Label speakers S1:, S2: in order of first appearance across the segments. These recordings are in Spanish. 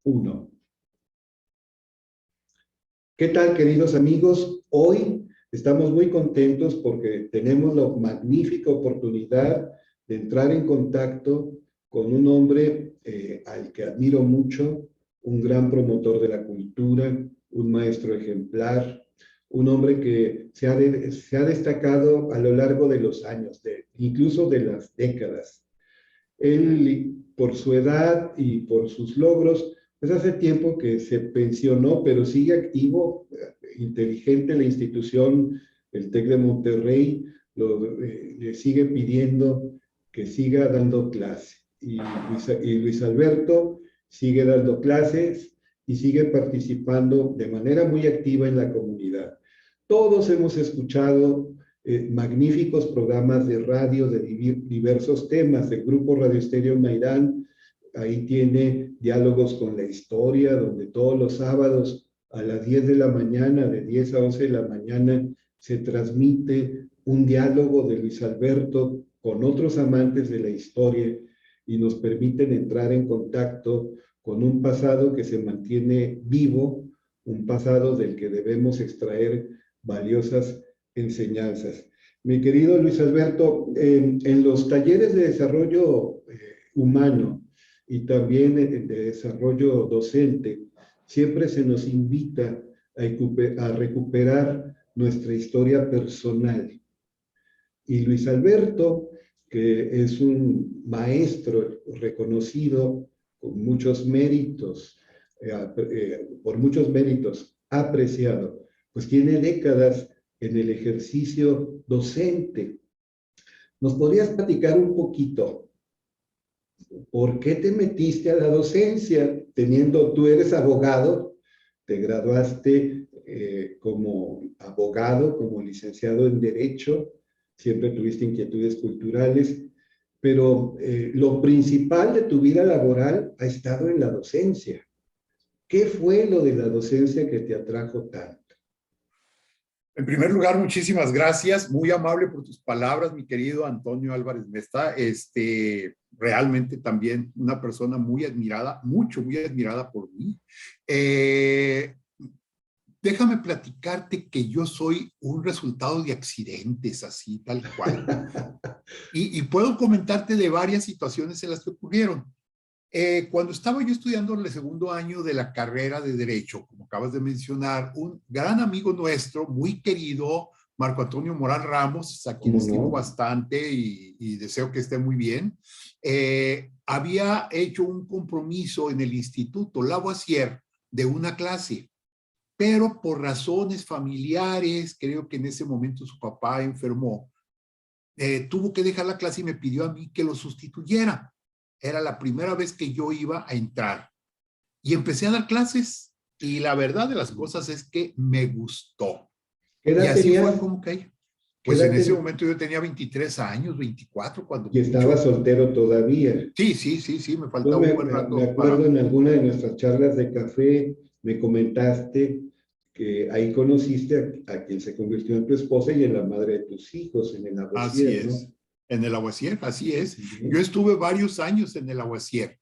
S1: Uno. ¿Qué tal, queridos amigos? Hoy estamos muy contentos porque tenemos la magnífica oportunidad de entrar en contacto con un hombre al que admiro mucho, un gran promotor de la cultura, un maestro ejemplar, un hombre que se ha destacado a lo largo de los años, incluso de las décadas. Él, por su edad y por sus logros, pues hace tiempo que se pensionó, pero sigue activo, inteligente la institución, el TEC de Monterrey, le sigue pidiendo que siga dando clase. Y Luis Alberto sigue dando clases y sigue participando de manera muy activa en la comunidad. Todos hemos escuchado magníficos programas de radio de diversos temas. El grupo Radio Estéreo Mairán, ahí tiene diálogos con la historia, donde todos los sábados a las 10 de la mañana, de 10 a 11 de la mañana, se transmite un diálogo de Luis Alberto con otros amantes de la historia y nos permiten entrar en contacto con un pasado que se mantiene vivo, un pasado del que debemos extraer valiosas enseñanzas. Mi querido Luis Alberto, en los talleres de desarrollo humano y también de desarrollo docente, siempre se nos invita a recuperar nuestra historia personal. Y Luis Alberto, que es un maestro reconocido con muchos méritos, por muchos méritos, apreciado, pues tiene décadas en el ejercicio docente. ¿Nos podrías platicar un poquito por qué te metiste a la docencia? Tú eres abogado, te graduaste como abogado, como licenciado en Derecho, siempre tuviste inquietudes culturales, pero lo principal de tu vida laboral ha estado en la docencia. ¿Qué fue lo de la docencia que te atrajo tanto?
S2: En primer lugar, muchísimas gracias. Muy amable por tus palabras, mi querido Antonio Álvarez Mesta. Realmente también una persona muy admirada, muy admirada por mí. Déjame platicarte que yo soy un resultado de accidentes, así, tal cual. Y puedo comentarte de varias situaciones en las que ocurrieron. Cuando estaba yo estudiando el segundo año de la carrera de Derecho, como acabas de mencionar, un gran amigo nuestro, muy querido, Marco Antonio Morán Ramos, a quien estimo bastante y deseo que esté muy bien, había hecho un compromiso en el Instituto Lavoisier de una clase, pero por razones familiares, creo que en ese momento su papá enfermó, tuvo que dejar la clase y me pidió a mí que lo sustituyera. Era la primera vez que yo iba a entrar. Y empecé a dar clases. Y la verdad de las cosas es que me gustó.
S1: ¿Qué edad
S2: y así
S1: tenías?
S2: fue como que... Pues en ese momento yo tenía 23 años, 24 cuando...
S1: Y estaba soltero todavía.
S2: Sí, me faltaba un buen rato.
S1: Me acuerdo en alguna de nuestras charlas de café, me comentaste que ahí conociste a quien se convirtió en tu esposa y en la madre de tus hijos, en el Lavoisier,
S2: así es,
S1: ¿no?
S2: En el Lavoisier, así es.
S1: Sí.
S2: Yo estuve varios años en el Lavoisier.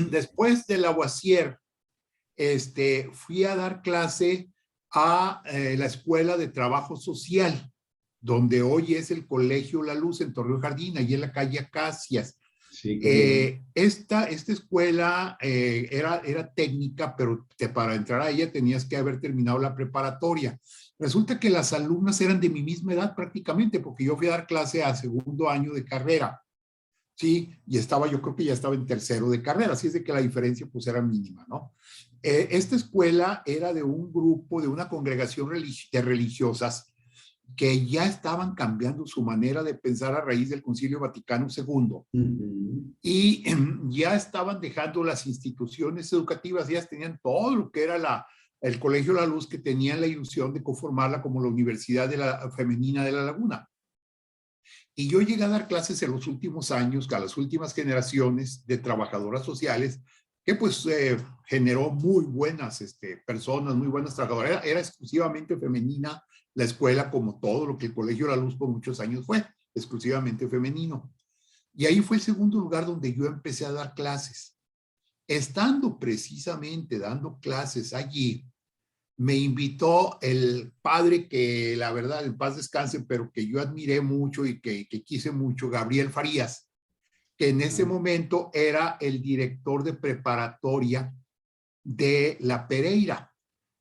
S2: Después del Lavoisier, fui a dar clase a la Escuela de Trabajo Social, donde hoy es el Colegio La Luz en Torreón Jardín, allí en la calle Acacias.
S1: Sí,
S2: esta escuela era técnica, pero para entrar a ella tenías que haber terminado la preparatoria. Resulta que las alumnas eran de mi misma edad prácticamente, porque yo fui a dar clase a segundo año de carrera. Sí, y yo creo que ya estaba en tercero de carrera, así es de que la diferencia pues era mínima, ¿no? Esta escuela era de un grupo, de una congregación de religiosas que ya estaban cambiando su manera de pensar a raíz del Concilio Vaticano II. Y ya estaban dejando las instituciones educativas, ya tenían todo lo que era el Colegio La Luz, que tenían la ilusión de conformarla como la Universidad Femenina de La Laguna. Y yo llegué a dar clases en los últimos años a las últimas generaciones de trabajadoras sociales, que pues generó muy buenas personas, muy buenas trabajadoras. Era exclusivamente femenina la escuela, como todo lo que el Colegio La Luz por muchos años fue, exclusivamente femenino. Y ahí fue el segundo lugar donde yo empecé a dar clases. Estando precisamente dando clases allí, me invitó el padre que la verdad en paz descanse, pero que yo admiré mucho y que quise mucho, Gabriel Farías, que en ese momento era el director de preparatoria de La Pereira.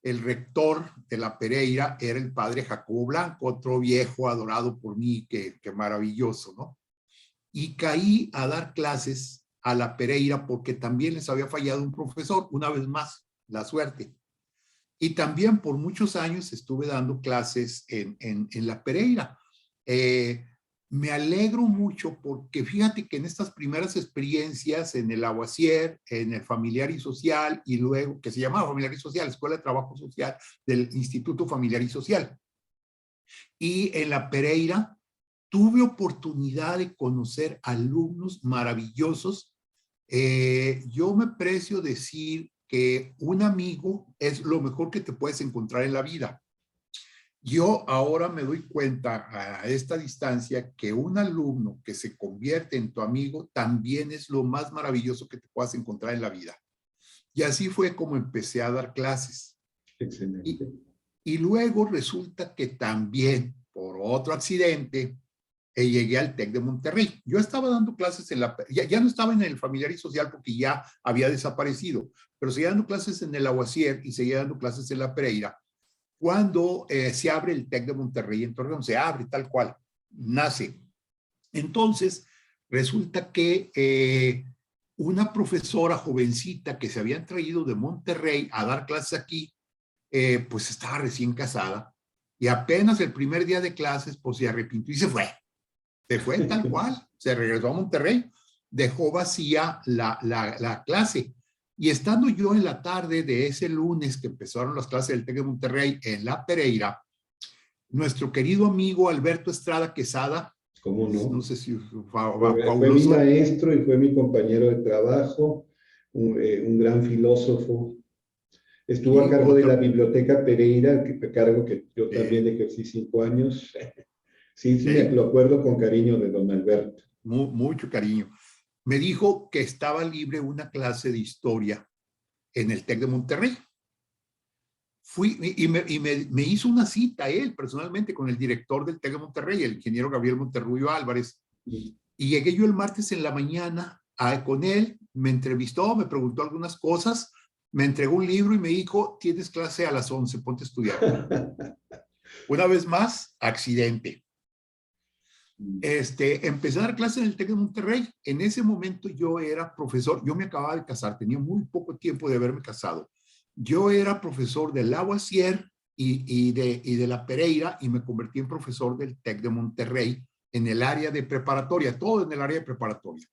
S2: El rector de La Pereira era el padre Jacobo Blanco, otro viejo adorado por mí, que maravilloso, ¿no? Y caí a dar clases a La Pereira porque también les había fallado un profesor, una vez más, la suerte. Y también por muchos años estuve dando clases en La Pereira. Me alegro mucho porque fíjate que en estas primeras experiencias en el Aguasier, en el Familiar y Social, y luego, que se llamaba Familiar y Social, Escuela de Trabajo Social del Instituto Familiar y Social. Y en La Pereira tuve oportunidad de conocer alumnos maravillosos. Yo me precio decir que un amigo es lo mejor que te puedes encontrar en la vida. Yo ahora me doy cuenta a esta distancia que un alumno que se convierte en tu amigo también es lo más maravilloso que te puedas encontrar en la vida. Y así fue como empecé a dar clases.
S1: Excelente.
S2: Y luego resulta que también, por otro accidente, llegué al TEC de Monterrey. Yo estaba dando clases ya no estaba en el Familiar y Social porque ya había desaparecido, pero seguía dando clases en el Aguasier y seguía dando clases en La Pereira. Cuando se abre el TEC de Monterrey en Torreón, se abre tal cual, nace. Entonces, resulta que una profesora jovencita que se habían traído de Monterrey a dar clases aquí, pues estaba recién casada y apenas el primer día de clases, pues se arrepintió y se fue. Se fue tal cual, se regresó a Monterrey, dejó vacía la clase. Y estando yo en la tarde de ese lunes que empezaron las clases del TEC de Monterrey en La Pereira, nuestro querido amigo Alberto Estrada Quesada,
S1: ¿Cómo no?
S2: no sé si
S1: Fue mi
S2: fabuloso.
S1: maestro y fue mi compañero de trabajo, un gran filósofo. Estuvo a
S2: Y
S1: cargo de la
S2: otro,
S1: Biblioteca Pereira, cargo que yo también
S2: eh,
S1: ejercí 5 años. Sí, sí, me
S2: eh,
S1: lo acuerdo con cariño de don Alberto.
S2: mucho cariño. Me dijo que estaba libre una clase de historia en el TEC de Monterrey. Fui me hizo una cita él personalmente con el director del TEC de Monterrey, el ingeniero Gabriel Monterrubio Álvarez. Y llegué yo el martes en la mañana con él, me entrevistó, me preguntó algunas cosas, me entregó un libro y me dijo, tienes clase a las 11, ponte a estudiar. Una vez más, accidente. Empecé a dar clases en el TEC de Monterrey. En ese momento yo era profesor, yo me acababa de casar, tenía muy poco tiempo de haberme casado. Yo era profesor del Lavoisier y de La Pereira y me convertí en profesor del TEC de Monterrey en el área de preparatoria, todo en el área de preparatoria.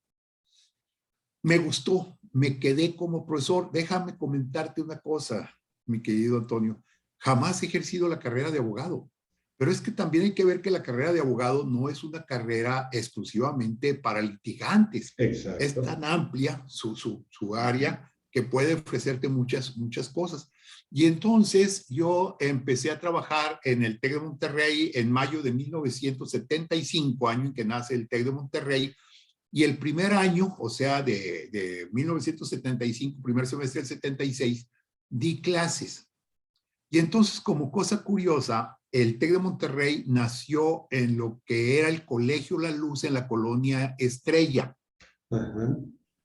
S2: Me gustó, me quedé como profesor. Déjame comentarte una cosa, mi querido Antonio. Jamás he ejercido la carrera de abogado, pero es que también hay que ver que la carrera de abogado no es una carrera exclusivamente para litigantes. Es
S1: Exacto.
S2: tan amplia su área que puede ofrecerte muchas cosas. Y entonces yo empecé a trabajar en el TEC de Monterrey en mayo de 1975, año en que nace el TEC de Monterrey. Y el primer año, o sea, de 1975, primer semestre del 76, di clases. Y entonces, como cosa curiosa, el TEC de Monterrey nació en lo que era el Colegio La Luz en la colonia Estrella.
S1: Ajá.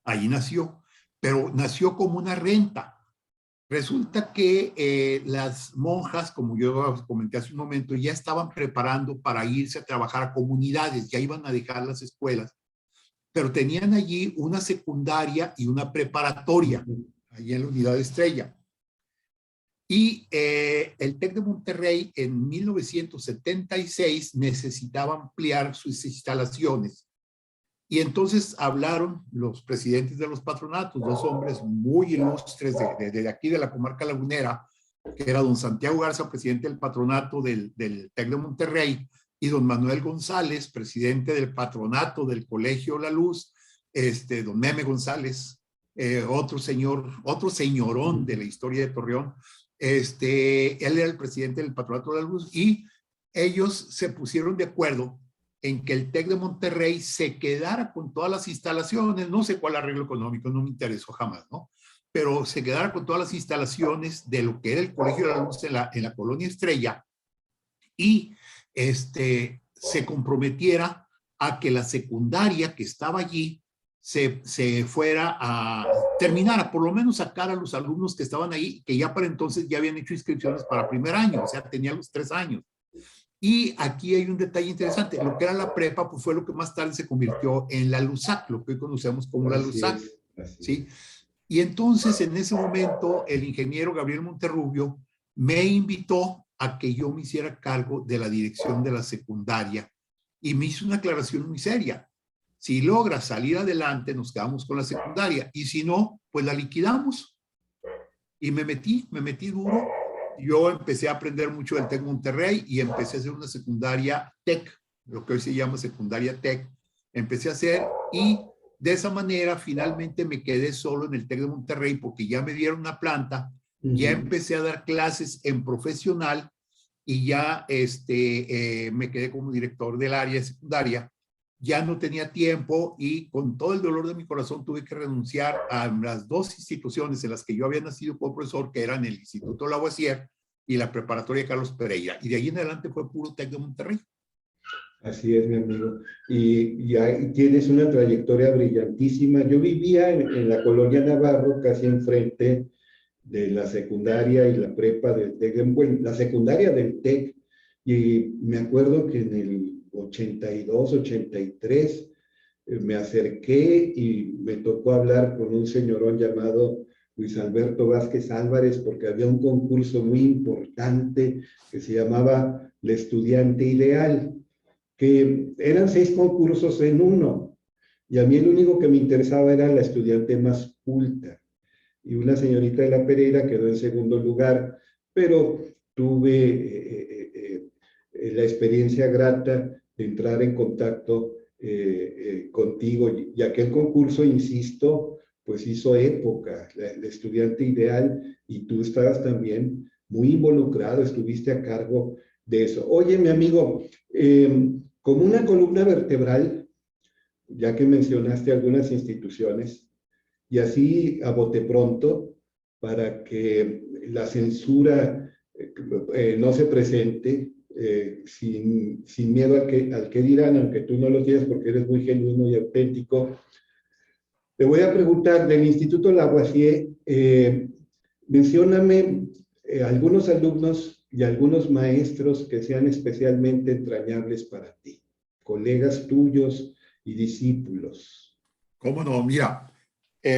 S2: Ahí nació, pero nació como una renta. Resulta que las monjas, como yo comenté hace un momento, ya estaban preparando para irse a trabajar a comunidades, ya iban a dejar las escuelas, pero tenían allí una secundaria y una preparatoria, allí en la unidad Estrella. Y el TEC de Monterrey en 1976 necesitaba ampliar sus instalaciones. Y entonces hablaron los presidentes de los patronatos, dos hombres muy ilustres de aquí de la comarca lagunera, que era don Santiago Garza, presidente del patronato del TEC de Monterrey, y don Manuel González, presidente del patronato del Colegio La Luz, don Meme González, otro señorón de la historia de Torreón. Él era el presidente del patronato de La Luz y ellos se pusieron de acuerdo en que el TEC de Monterrey se quedara con todas las instalaciones, no sé cuál arreglo económico, no me interesó jamás, ¿no? pero se quedara con todas las instalaciones de lo que era el Colegio de la Luz en la Colonia Estrella y se comprometiera a que la secundaria que estaba allí se fuera a terminar, por lo menos sacar a los alumnos que estaban ahí, que ya para entonces ya habían hecho inscripciones para primer año, o sea, tenían los 3 años. Y aquí hay un detalle interesante, lo que era la prepa, pues fue lo que más tarde se convirtió en la LUSAC, lo que hoy conocemos como la LUSAC, ¿sí? Y entonces en ese momento el ingeniero Gabriel Monterrubio me invitó a que yo me hiciera cargo de la dirección de la secundaria y me hizo una aclaración muy seria. Si logra salir adelante, nos quedamos con la secundaria y si no, pues la liquidamos. Y me metí duro. Yo empecé a aprender mucho del TEC Monterrey y empecé a hacer una secundaria TEC, lo que hoy se llama secundaria TEC. Empecé a hacer y de esa manera finalmente me quedé solo en el TEC de Monterrey porque ya me dieron una planta, ya empecé a dar clases en profesional y ya me quedé como director del área secundaria. Ya no tenía tiempo y con todo el dolor de mi corazón tuve que renunciar a las 2 instituciones en las que yo había nacido como profesor, que eran el Instituto Lavoisier y la Preparatoria Carlos Pereira. Y de ahí en adelante fue puro TEC de Monterrey.
S1: Así es, mi amigo. Y ahí tienes una trayectoria brillantísima. Yo vivía en la colonia Navarro, casi enfrente de la secundaria y la prepa del TEC, bueno, la secundaria del TEC, y me acuerdo que en el 82, 83, me acerqué y me tocó hablar con un señorón llamado Luis Alberto Vázquez Álvarez, porque había un concurso muy importante que se llamaba El Estudiante Ideal, que eran 6 concursos en uno, y a mí el único que me interesaba era la estudiante más culta. Y una señorita de la Pereira quedó en segundo lugar, pero tuve la experiencia grata de entrar en contacto contigo, y aquel concurso, insisto, pues hizo época, el estudiante ideal, y tú estabas también muy involucrado, estuviste a cargo de eso. Oye, mi amigo, como una columna vertebral, ya que mencionaste algunas instituciones, y así a bote pronto, para que la censura no se presente, sin miedo al que dirán, aunque tú no lo tienes porque eres muy genuino y auténtico. Te voy a preguntar del Instituto Lavoisier, mencióname algunos alumnos y algunos maestros que sean especialmente entrañables para ti, colegas tuyos y discípulos.
S2: ¿Cómo no? Mira,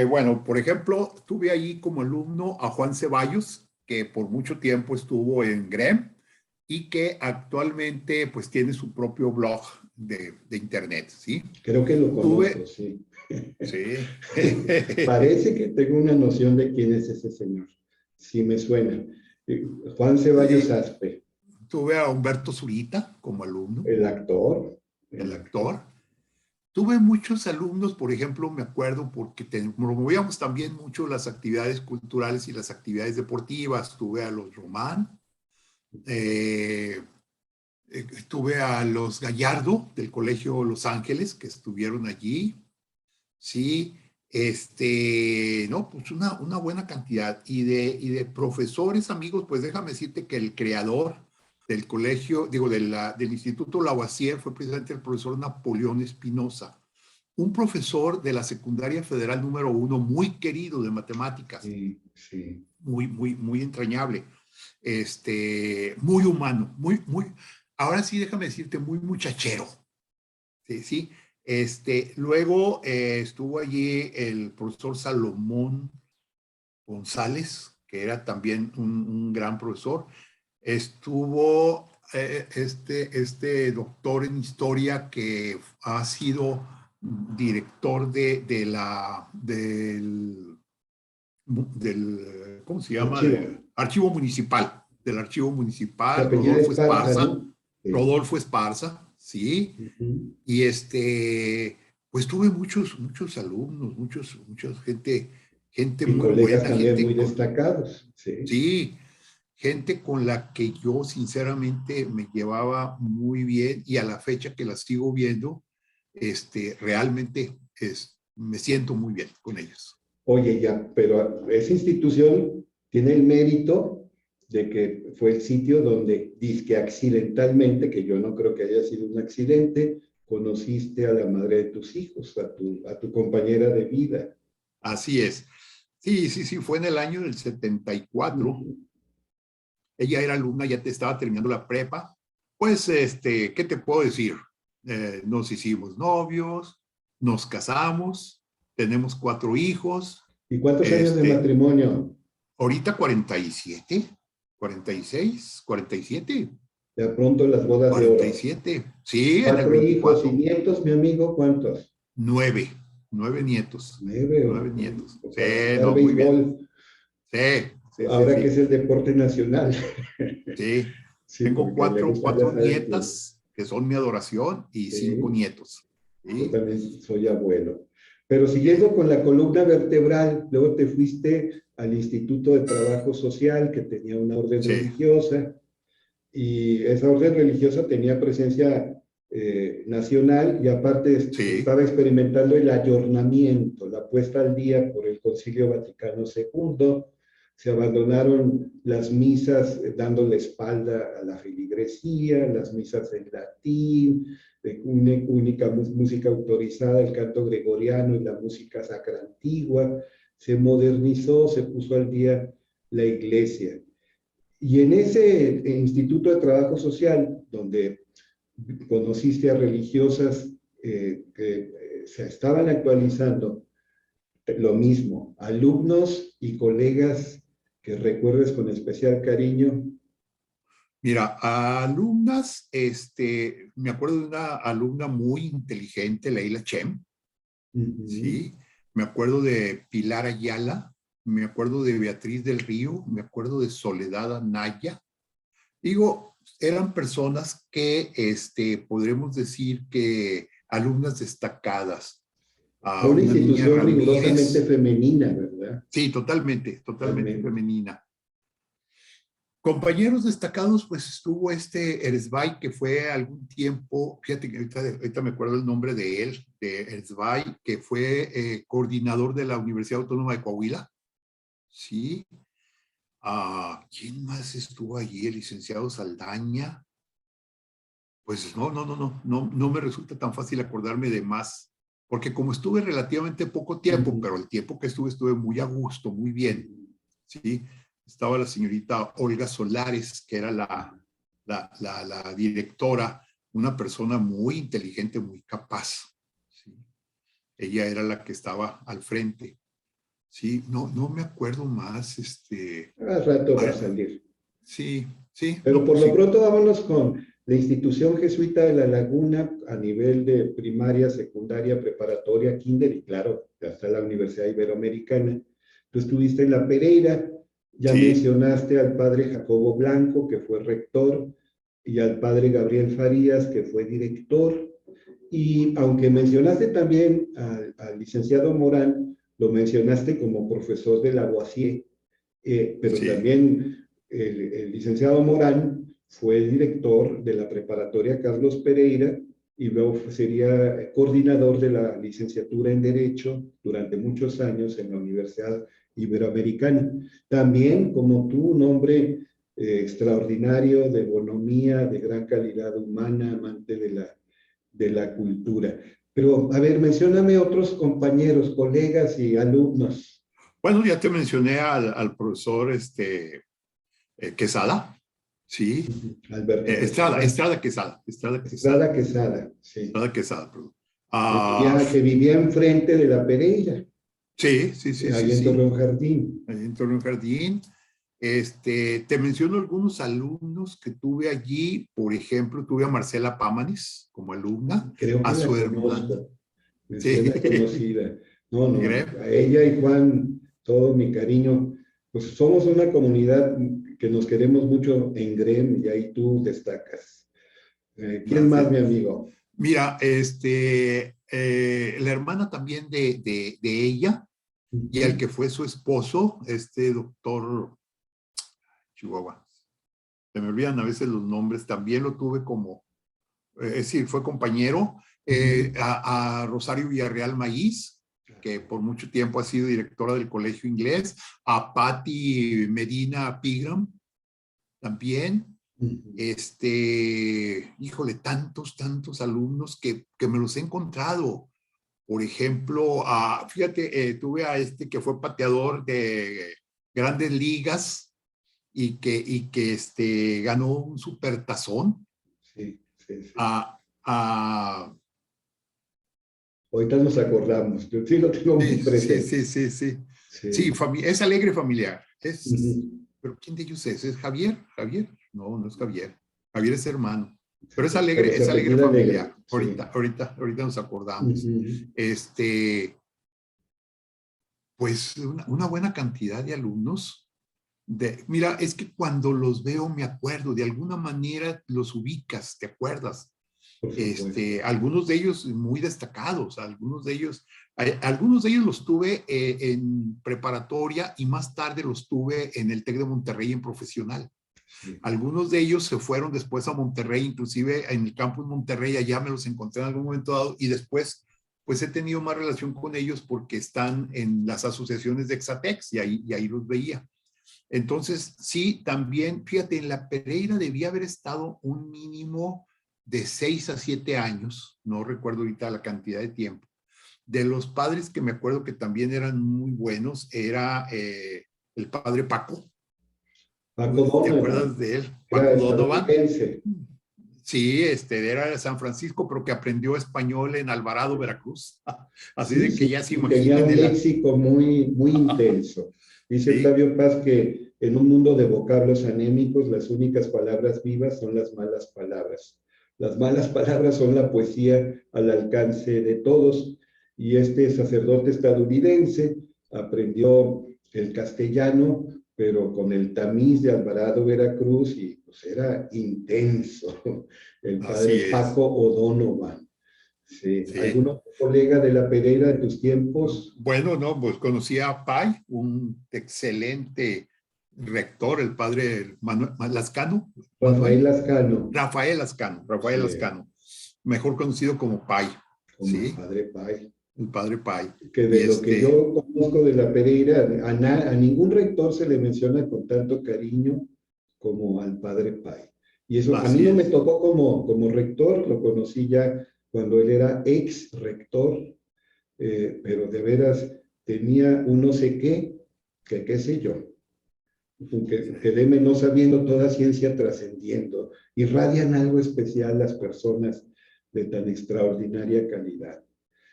S2: bueno, por ejemplo, tuve ahí como alumno a Juan Ceballos, que por mucho tiempo estuvo en GREM y que actualmente pues tiene su propio blog de internet, ¿sí?
S1: Creo que lo conozco, sí.
S2: Sí.
S1: Parece que tengo una noción de quién es ese señor. Sí me suena. Juan Ceballos Aspe.
S2: Tuve a Humberto Zurita como alumno.
S1: El actor.
S2: El actor. Tuve muchos alumnos, por ejemplo, me acuerdo porque promovíamos también mucho las actividades culturales y las actividades deportivas. Tuve a los Román, tuve a los Gallardo del Colegio Los Ángeles que estuvieron allí, sí, no, pues una buena cantidad. Y de profesores, amigos, pues déjame decirte que el creador del colegio, digo, del Instituto Lavoisier fue precisamente el profesor Napoleón Espinosa, un profesor de la secundaria federal número 1, muy querido de matemáticas.
S1: Sí, sí.
S2: Muy entrañable, muy humano, ahora sí déjame decirte, muy muchachero. Sí. Luego estuvo allí el profesor Salomón González, que era también un gran profesor. Estuvo este doctor en historia que ha sido director del ¿cómo se llama? Archivo municipal, del archivo municipal, Rodolfo Esparza, ¿no? Sí. Rodolfo Esparza, sí. Y pues tuve muchos alumnos, mucha gente
S1: y
S2: muy
S1: colegas
S2: buena.
S1: También muy destacados.
S2: Sí, gente con la que yo sinceramente me llevaba muy bien y a la fecha que la sigo viendo, realmente me siento muy bien con ellos.
S1: Oye, ya, pero esa institución tiene el mérito de que fue el sitio donde, dizque accidentalmente, que yo no creo que haya sido un accidente, conociste a la madre de tus hijos, a tu compañera de vida.
S2: Así es. Sí, sí, sí, fue en el año del 74.
S1: Ujú.
S2: Ella era alumna, ya te estaba terminando la prepa. Pues, ¿qué te puedo decir? Nos hicimos novios, nos casamos, tenemos 4 hijos.
S1: ¿Y cuántos años de
S2: Este,
S1: matrimonio?
S2: ahorita 47, 46, 47,
S1: De pronto las bodas de oro.
S2: 47. Sí, en el
S1: 4 hijos y
S2: 24.
S1: nietos, mi amigo, ¿cuántos?
S2: 9, 9 nietos.
S1: 9,
S2: 9 nietos.
S1: pues
S2: Sí,
S1: a jugar
S2: no, muy bien.
S1: béisbol,
S2: Sí, sí, sí,
S1: ahora que es
S2: sí.
S1: el deporte nacional.
S2: Sí.
S1: Sí,
S2: Tengo
S1: porque le
S2: cuatro,
S1: gusta, ya
S2: cuatro
S1: sabes quién.
S2: nietas que son mi adoración y 5 nietos.
S1: Yo
S2: Sí,
S1: también soy abuelo. Pero
S2: sí,
S1: siguiendo con la columna vertebral, luego te fuiste al Instituto de Trabajo Social, que tenía una orden
S2: sí,
S1: religiosa, y esa orden religiosa tenía presencia nacional y aparte
S2: sí,
S1: estaba experimentando el ayornamiento, la puesta al día por el Concilio Vaticano II. Se abandonaron las misas dando la espalda a la feligresía, las misas en latín, de única música autorizada, el canto gregoriano y la música sacra antigua. Se modernizó, se puso al día la iglesia. Y en ese Instituto de Trabajo Social, donde conociste a religiosas que se estaban actualizando, lo mismo, alumnos y colegas que recuerdes con especial cariño.
S2: mira, alumnas, me acuerdo de una alumna muy inteligente, Leila Chem,
S1: Ujú.
S2: ¿sí? Me acuerdo de Pilar Ayala, me acuerdo de Beatriz del Río, me acuerdo de Soledad Anaya. Digo, eran personas que, podremos decir que alumnas destacadas. A
S1: Fue una
S2: una niña
S1: institución rigurosamente
S2: Ramírez,
S1: femenina, ¿verdad?
S2: sí, totalmente, totalmente
S1: Totalmente.
S2: femenina. Compañeros destacados, pues estuvo Erzbay, que fue algún tiempo, fíjate que ahorita me acuerdo el nombre de él, de Erzbay, que fue coordinador de la Universidad Autónoma de Coahuila, ¿sí? ¿Quién más estuvo allí? El licenciado Saldaña. Pues no me resulta tan fácil acordarme de más, porque como estuve relativamente poco tiempo,
S1: Ujú.
S2: pero el tiempo que estuve muy a gusto, muy bien, ¿sí? Estaba la señorita Olga Solares, que era la directora, una persona muy inteligente, muy capaz, ¿sí? Ella era la que estaba al frente, ¿sí? No me acuerdo más,
S1: Al rato va a
S2: ah,
S1: salir.
S2: sí, sí,
S1: Pero
S2: no,
S1: por
S2: pues
S1: lo
S2: sí,
S1: pronto vámonos con la institución jesuita de La Laguna a nivel de primaria, secundaria, preparatoria, kinder y claro, hasta la Universidad Iberoamericana. Tú estuviste en La Pereira, ya
S2: sí,
S1: mencionaste al padre Jacobo Blanco, que fue rector, y al padre Gabriel Farías, que fue director. Y aunque mencionaste también al licenciado Morán, lo mencionaste como profesor de Lavoisier, pero
S2: sí,
S1: también el licenciado Morán fue el director de la preparatoria Carlos Pereira y luego sería coordinador de la licenciatura en Derecho durante muchos años en la Universidad Iberoamericana. También, como tú, un hombre extraordinario de bonomía, de gran calidad humana, amante de la cultura. Pero, a ver, mencióname otros compañeros, colegas y alumnos.
S2: bueno, ya te mencioné al profesor Quesada, ¿sí?
S1: Alberto
S2: Estrada,
S1: Quesada.
S2: Estrada Quesada, Estrada
S1: Estrada
S2: Quesada,
S1: Quesada, sí.
S2: Estrada Quesada, perdón. Ah,
S1: Que vivía enfrente de la Pereira,
S2: sí, sí, sí, sí,
S1: ahí en
S2: sí,
S1: Torreón Jardín.
S2: ahí en Torreón Jardín. Te menciono algunos alumnos que tuve allí. Por ejemplo, tuve a Marcela Pámanes como alumna,
S1: Creo
S2: a
S1: que la
S2: su hermana.
S1: conozco, me
S2: Sí,
S1: suena conocida. No, no,
S2: ¿cree?
S1: a ella y Juan, todo mi cariño. Pues somos una comunidad que nos queremos mucho en GREM y ahí tú destacas. ¿Quién más,
S2: Gracias.
S1: mi amigo?
S2: Mira, la hermana también de ella y el que fue su esposo, este doctor Chihuahua. Se me olvidan a veces los nombres, también lo tuve como, es decir, fue compañero, a Rosario Villarreal Maíz, que por mucho tiempo ha sido directora del Colegio Inglés, a Patti Medina Pigram también. Híjole, tantos alumnos que me los he encontrado. Por ejemplo, fíjate, tuve a que fue pateador de grandes ligas y que ganó un supertazón.
S1: Sí, sí, sí. Ahorita nos acordamos, yo sí lo tengo muy presente.
S2: Sí.
S1: Sí.
S2: Es alegre familiar.
S1: Ujú.
S2: ¿Pero quién de ellos es? ¿Es Javier? ¿Javier? No, no es Javier. Javier es hermano. Pero
S1: Pero se
S2: es alegre
S1: apellida Alegre,
S2: familiar.
S1: sí.
S2: Ahorita nos acordamos.
S1: Ujú.
S2: Pues una buena cantidad de alumnos. Mira, es que cuando los veo me acuerdo, de alguna manera los ubicas, ¿te acuerdas?
S1: Por supuesto.
S2: Algunos de ellos muy destacados, algunos de ellos los tuve en preparatoria y más tarde los tuve en el TEC de Monterrey en profesional.
S1: Sí.
S2: Algunos de ellos se fueron después a Monterrey, inclusive en el campus Monterrey, allá me los encontré en algún momento dado y después pues he tenido más relación con ellos porque están en las asociaciones de Exatex y ahí los veía. Entonces, sí, también, fíjate, en la Pereira debía haber estado un mínimo de 6 a 7 años, no recuerdo ahorita la cantidad de tiempo. De los padres que me acuerdo que también eran muy buenos, era el padre Paco.
S1: Paco
S2: ¿Te
S1: Donovan
S2: acuerdas de él?
S1: era
S2: Paco Donovan.
S1: estadounidense.
S2: Sí, era de San Francisco, pero que aprendió español en Alvarado, Veracruz. Así
S1: Sí,
S2: de que
S1: sí,
S2: ya se
S1: y tenía
S2: imaginen
S1: un
S2: el...
S1: léxico muy, muy intenso. Dice
S2: Sí,
S1: Octavio Paz que en un mundo de vocablos anémicos, las únicas palabras vivas son las malas palabras. Las malas palabras son la poesía al alcance de todos. Y este sacerdote estadounidense aprendió el castellano, pero con el tamiz de Alvarado, Veracruz, y pues era intenso. El
S2: así
S1: padre
S2: es.
S1: Paco O'Donovan. Sí.
S2: Sí.
S1: ¿Algún otro colega de la Pereira de tus tiempos?
S2: Bueno, no, pues conocí a Pai, un excelente rector, el padre Manuel Lascano,
S1: Rafael
S2: Manuel,
S1: Lascano.
S2: Rafael
S1: Sí,
S2: Lascano, mejor conocido como Pai,
S1: como el
S2: ¿sí?
S1: padre Pai.
S2: El padre Pai.
S1: Que
S2: Y
S1: de lo que yo conozco de la Pereira, a ningún rector se le menciona con tanto cariño como al padre Pai. Y eso a mí
S2: así
S1: no me
S2: es,
S1: tocó como rector, lo conocí ya cuando él era ex rector, pero de veras tenía un no sé qué, que qué sé yo, que deme no sabiendo toda ciencia trascendiendo, irradian algo especial las personas de tan extraordinaria calidad.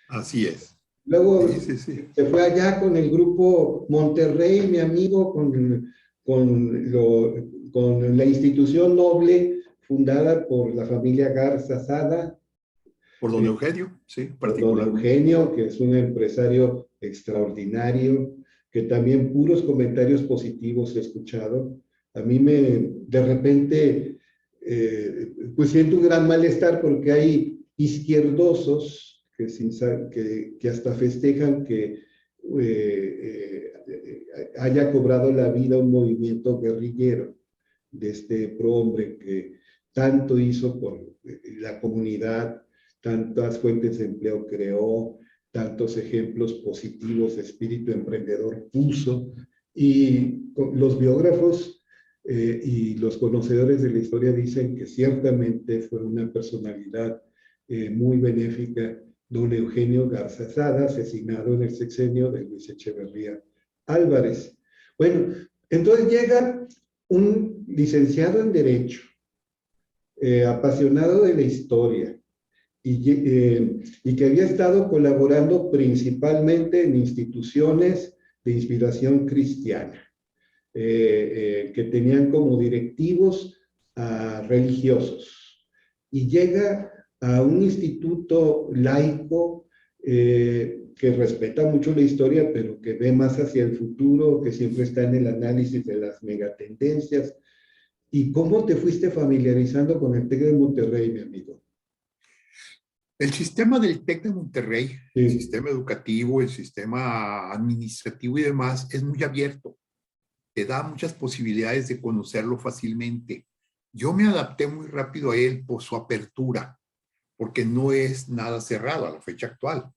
S2: así es. Sí,
S1: Luego
S2: sí, sí.
S1: se fue allá con el grupo Monterrey, mi amigo, con la institución noble fundada por la familia Garza Sada,
S2: Por don Eugenio, sí,
S1: por don
S2: particularmente.
S1: Eugenio, que es un empresario extraordinario, que también puros comentarios positivos he escuchado. A mí de repente, pues siento un gran malestar porque hay izquierdosos que hasta festejan que haya cobrado la vida un movimiento guerrillero de este prohombre que tanto hizo por la comunidad, tantas fuentes de empleo creó, tantos ejemplos positivos de espíritu emprendedor puso, y los biógrafos y los conocedores de la historia dicen que ciertamente fue una personalidad muy benéfica, don Eugenio Garza Sada, asesinado en el sexenio de Luis Echeverría Álvarez. Bueno, entonces llega un licenciado en Derecho, apasionado de la historia, y que había estado colaborando principalmente en instituciones de inspiración cristiana, que tenían como directivos a religiosos. Y llega a un instituto laico que respeta mucho la historia, pero que ve más hacia el futuro, que siempre está en el análisis de las megatendencias. ¿Y cómo te fuiste familiarizando con el TEC de Monterrey, mi amigo?
S2: El sistema del TEC de Monterrey, el
S1: Sí,
S2: sistema educativo, el sistema administrativo y demás, es muy abierto. Te da muchas posibilidades de conocerlo fácilmente. Yo me adapté muy rápido a él por su apertura, porque no es nada cerrado a la fecha actual.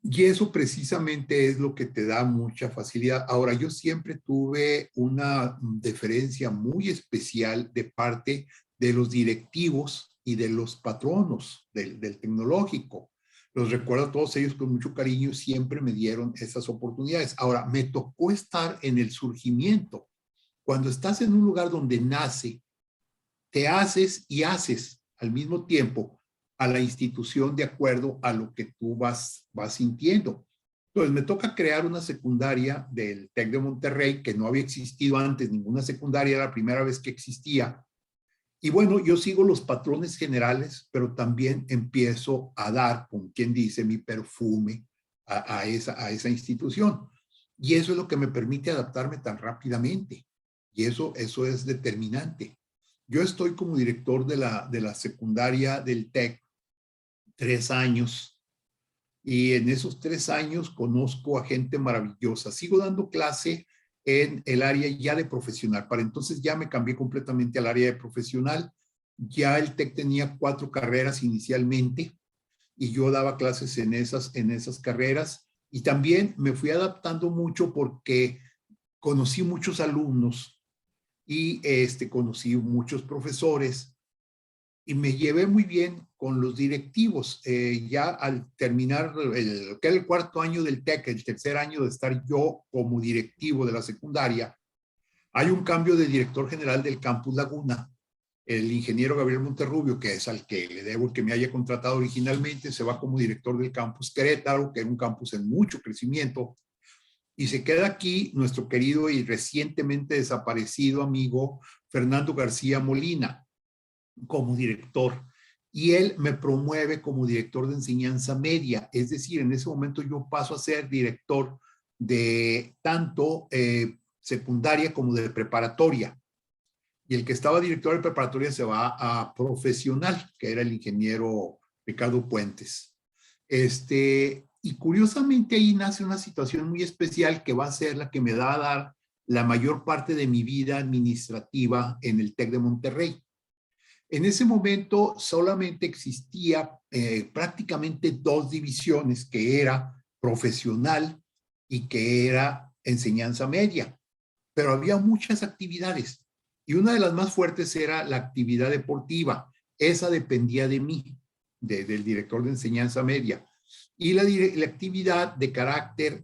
S2: Y eso precisamente es lo que te da mucha facilidad. Ahora, yo siempre tuve una deferencia muy especial de parte de los directivos y de los patronos del tecnológico. Los recuerdo a todos ellos con mucho cariño, siempre me dieron esas oportunidades. Ahora, me tocó estar en el surgimiento. Cuando estás en un lugar donde nace, te haces y haces al mismo tiempo a la institución de acuerdo a lo que tú vas sintiendo. Entonces me toca crear una secundaria del TEC de Monterrey, que no había existido antes, ninguna secundaria, era la primera vez que existía. Y bueno, yo sigo los patrones generales, pero también empiezo a dar, como quien dice, mi perfume a esa institución. Y eso es lo que me permite adaptarme tan rápidamente. Y eso es determinante. Yo estoy como director de la secundaria del TEC 3 años, y en esos 3 años conozco a gente maravillosa. Sigo dando clase en el área ya de profesional. Para entonces ya me cambié completamente al área de profesional. Ya el TEC tenía 4 carreras inicialmente y yo daba clases en esas carreras, y también me fui adaptando mucho porque conocí muchos alumnos y conocí muchos profesores y me llevé muy bien con los directivos. Ya al terminar que era el 4.º año del TEC, el 3.er año de estar yo como directivo de la secundaria, hay un cambio de director general del Campus Laguna. El ingeniero Gabriel Monterrubio, que es al que le debo el que me haya contratado originalmente, se va como director del Campus Querétaro, que era un campus en mucho crecimiento, y se queda aquí nuestro querido y recientemente desaparecido amigo Fernando García Molina como director, y él me promueve como director de enseñanza media. Es decir, en ese momento yo paso a ser director de tanto secundaria como de preparatoria, y el que estaba director de preparatoria se va a profesional, que era el ingeniero Ricardo Puentes. Y curiosamente ahí nace una situación muy especial que va a ser la que me da a dar la mayor parte de mi vida administrativa en el TEC de Monterrey. En ese momento solamente existía prácticamente 2 divisiones, que era profesional y que era enseñanza media, pero había muchas actividades y una de las más fuertes era la actividad deportiva. Esa dependía de mí, del director de enseñanza media, y la actividad de carácter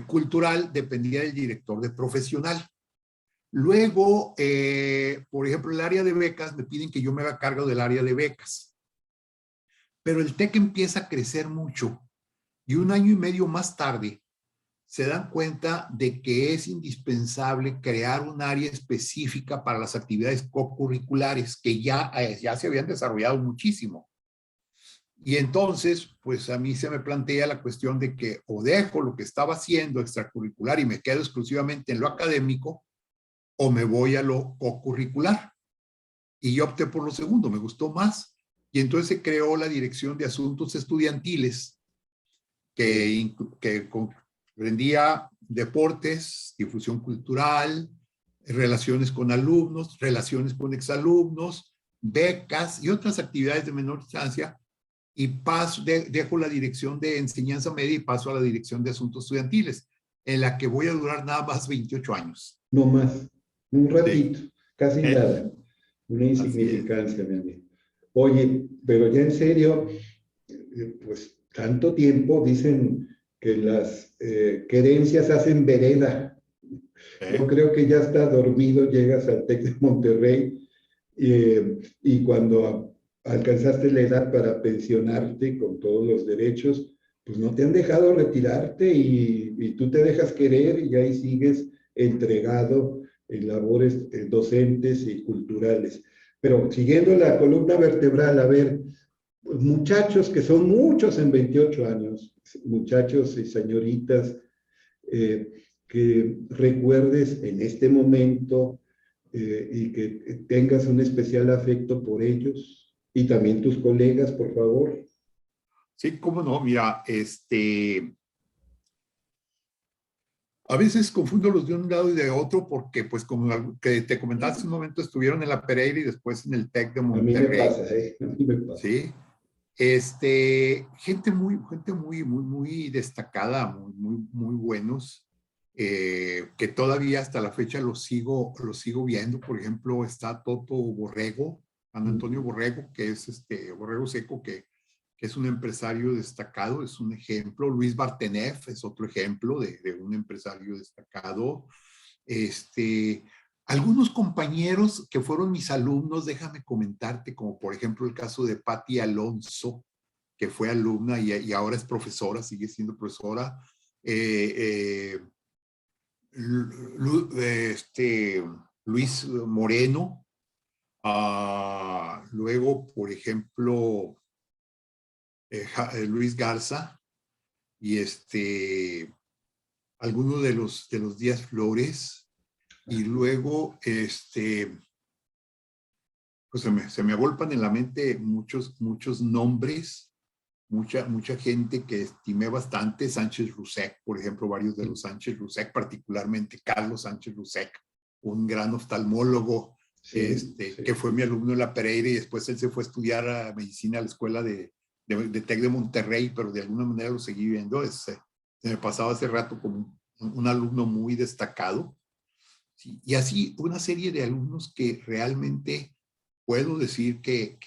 S2: cultural dependía del director de profesional. Luego, por ejemplo, el área de becas, me piden que yo me haga cargo del área de becas. Pero el TEC empieza a crecer mucho y 1 año y medio más tarde se dan cuenta de que es indispensable crear un área específica para las actividades co-curriculares que ya se habían desarrollado muchísimo. Y entonces, pues a mí se me plantea la cuestión de que o dejo lo que estaba haciendo extracurricular y me quedo exclusivamente en lo académico, o me voy a lo co-curricular. Y yo opté por lo segundo, me gustó más. Y entonces se creó la Dirección de Asuntos Estudiantiles, que comprendía deportes, difusión cultural, relaciones con alumnos, relaciones con exalumnos, becas y otras actividades de menor instancia. Y dejo la Dirección de Enseñanza Media y paso a la Dirección de Asuntos Estudiantiles, en la que voy a durar nada más 28 años.
S1: No más, un ratito,
S2: Sí.
S1: casi nada, una
S2: Así
S1: insignificancia, mi amigo. Oye, pero ya en serio, pues tanto tiempo dicen que las querencias hacen vereda. Yo
S2: es.
S1: creo que ya está dormido, llegas al TEC de Monterrey y cuando alcanzaste la edad para pensionarte con todos los derechos, pues no te han dejado retirarte y tú te dejas querer y ahí sigues entregado en labores docentes y culturales. Pero siguiendo la columna vertebral, a ver, pues, muchachos que son muchos en 28 años, muchachos y señoritas, eh, que recuerdes en este momento y que tengas un especial afecto por ellos y también tus colegas, por favor.
S2: Sí, cómo no, mira, a veces confundo los de un lado y de otro porque, pues, como que te comentaba hace un momento, estuvieron en la Pereira y después en el TEC de
S1: A mí me
S2: Monterrey,
S1: pasa, ¿eh? A mí me pasa.
S2: ¿sí? Gente muy destacada, muy buenos, que todavía hasta la fecha los sigo viendo. Por ejemplo, está Toto Borrego, Antonio Borrego, que es Borrego Seco, que es un empresario destacado, es un ejemplo. Luis Bartenev es otro ejemplo de un empresario destacado. Algunos compañeros que fueron mis alumnos, déjame comentarte, como por ejemplo el caso de Patti Alonso, que fue alumna y ahora es profesora, sigue siendo profesora. Luis Moreno. Luego, por ejemplo, Luis Garza y algunos de los Díaz Flores. Y luego, pues se me agolpan en la mente muchos nombres, mucha gente que estimé bastante. Sánchez Rusek, por ejemplo, varios de los Sánchez Rusek, particularmente Carlos Sánchez Rusek, un gran oftalmólogo,
S1: Sí,
S2: que fue mi alumno en la Pereira, y después él se fue a estudiar a medicina a la escuela de TEC de Monterrey, pero de alguna manera lo seguí viendo. Se me pasaba hace rato como un alumno muy destacado. ¿Sí? Y así una serie de alumnos que realmente puedo decir que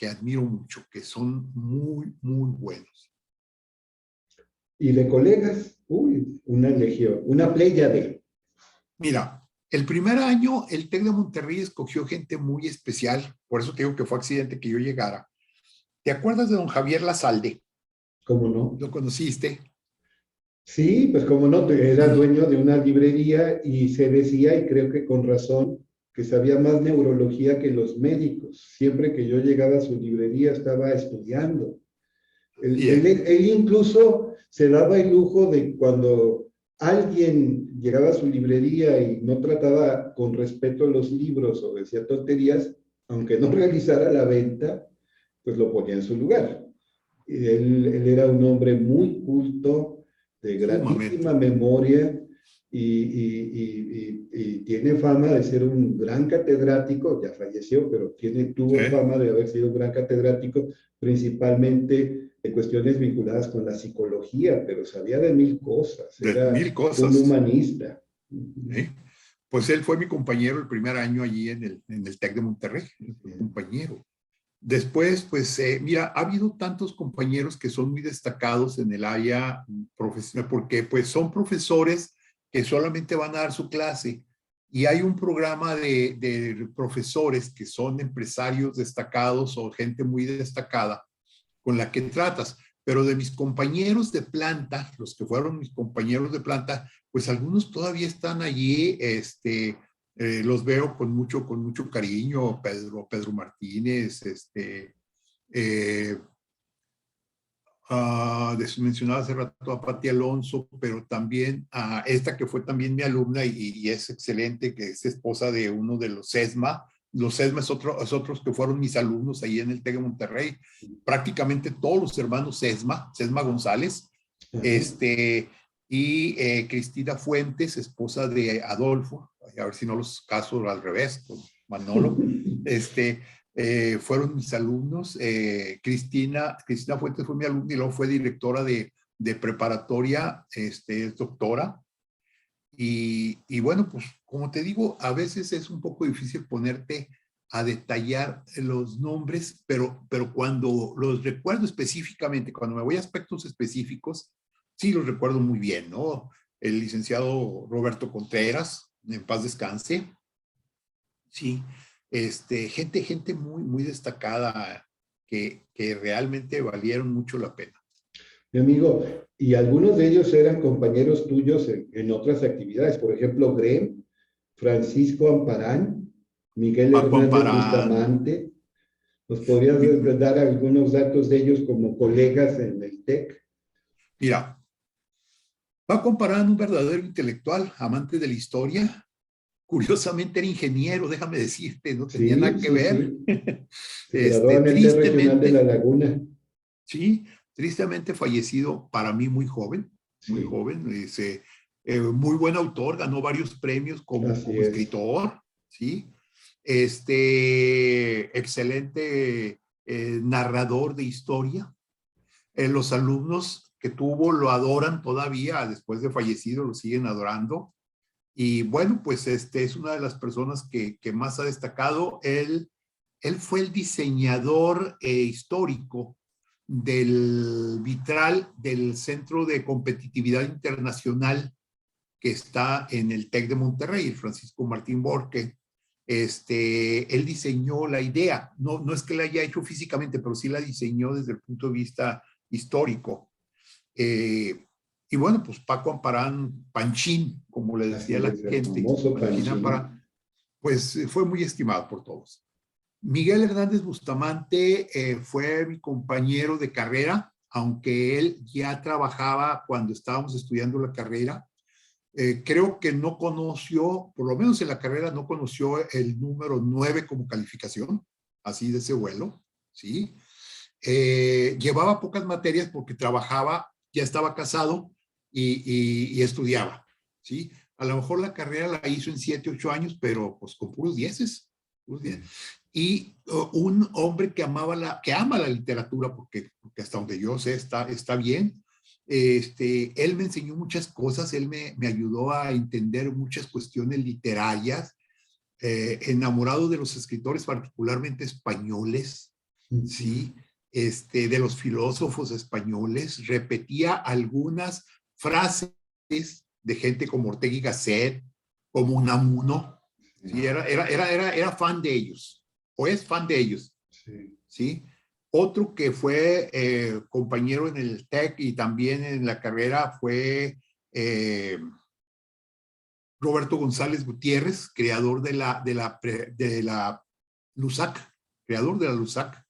S2: admiro mucho, que son muy buenos.
S1: Y de colegas, uy, una legión, una pléyade.
S2: Mira, el primer año el TEC de Monterrey escogió gente muy especial, por eso te digo que fue accidente que yo llegara. ¿Te acuerdas de don Javier Lazalde?
S1: ¿Cómo no?
S2: ¿Lo conociste?
S1: Sí, pues cómo no, era dueño de una librería y se decía, y creo que con razón, que sabía más neurología que los médicos. Siempre que yo llegaba a su librería estaba estudiando.
S2: Bien.
S1: Él incluso se daba el lujo de cuando alguien llegaba a su librería y no trataba con respeto los libros o decía tonterías, aunque no realizara la venta, pues lo ponía en su lugar. Y él era un hombre muy culto, de gratísima
S2: Sumamente.
S1: memoria y tiene fama de ser un gran catedrático, ya falleció, pero tuvo
S2: ¿Sí?
S1: fama de haber sido un gran catedrático, principalmente de cuestiones vinculadas con la psicología, pero sabía de mil cosas,
S2: De
S1: era
S2: mil
S1: un
S2: cosas.
S1: humanista.
S2: ¿Sí? Pues él fue mi compañero el primer año allí en el TEC de Monterrey. Fue compañero. Después, pues, mira, ha habido tantos compañeros que son muy destacados en el área profesional, porque pues son profesores que solamente van a dar su clase. Y hay un programa de profesores que son empresarios destacados o gente muy destacada con la que tratas. Pero de mis compañeros de planta, los que fueron mis compañeros de planta, pues algunos todavía están allí. Los veo con mucho cariño. Pedro Martínez, eh, mencionaba hace rato a Patti Alonso, pero también a esta que fue también mi alumna y es excelente, que es esposa de uno de los SESMA. Los SESMA es otros que fueron mis alumnos ahí en el TEC de Monterrey. Prácticamente todos los hermanos SESMA González, y Cristina Fuentes, esposa de Adolfo, a ver si no los caso al revés, con Manolo. Fueron mis alumnos. Cristina Fuentes fue mi alumna y luego fue directora de preparatoria, es doctora. Y bueno, pues como te digo, a veces es un poco difícil ponerte a detallar los nombres, pero cuando los recuerdo específicamente, cuando me voy a aspectos específicos, sí los recuerdo muy bien, ¿no? El licenciado Roberto Contreras, en paz descanse. Sí, gente muy destacada que realmente valieron mucho la pena.
S1: Mi amigo, y algunos de ellos eran compañeros tuyos en otras actividades, por ejemplo, Grem, Francisco Amparán, Miguel
S2: Paco
S1: Hernández
S2: Amparán,
S1: Bustamante. ¿Nos podrías dar algunos datos de ellos como colegas en el TEC?
S2: mira, Paco Amparán, un verdadero intelectual, amante de la historia. Curiosamente era ingeniero, déjame decirte, no tenía
S1: Sí,
S2: nada que
S1: sí,
S2: ver.
S1: sí. Se graduó en el TEC Regional de La
S2: Tristemente,
S1: Laguna.
S2: sí, tristemente fallecido para mí muy
S1: Sí,
S2: joven, muy buen autor, ganó varios premios
S1: así
S2: como
S1: es.
S2: escritor, ¿sí? Excelente narrador de historia. Los alumnos que tuvo lo adoran todavía, después de fallecido lo siguen adorando. Y bueno, pues es una de las personas que más ha destacado. Él fue el diseñador histórico del vitral del Centro de Competitividad Internacional que está en el TEC de Monterrey, el Francisco Martín Borque. Él diseñó la idea, no es que la haya hecho físicamente, pero sí la diseñó desde el punto de vista histórico. Y bueno, pues Paco Amparán Panchín, como le decía la gente, Panchín Amparán, pues fue muy estimado por todos. Miguel Hernández Bustamante fue mi compañero de carrera, aunque él ya trabajaba cuando estábamos estudiando la carrera. Creo que no conoció, por lo menos en la carrera, no conoció el número 9 como calificación, así de ese vuelo, ¿sí? Llevaba pocas materias porque trabajaba, ya estaba casado y estudiaba, ¿sí? A lo mejor la carrera la hizo en 7, 8 años, pero pues con puros dieces. Y un hombre que ama la literatura, porque hasta donde yo sé está bien. Él me enseñó muchas cosas, él me ayudó a entender muchas cuestiones literarias, enamorado de los escritores, particularmente españoles, ¿sí? De los filósofos españoles, repetía algunas frases de gente como Ortega y Gasset, como Unamuno, ¿sí? Era fan de ellos, o es fan de ellos, ¿sí? Otro que fue compañero en el TEC y también en la carrera fue Roberto González Gutiérrez, creador de la LUSAC, creador de la LUSAC,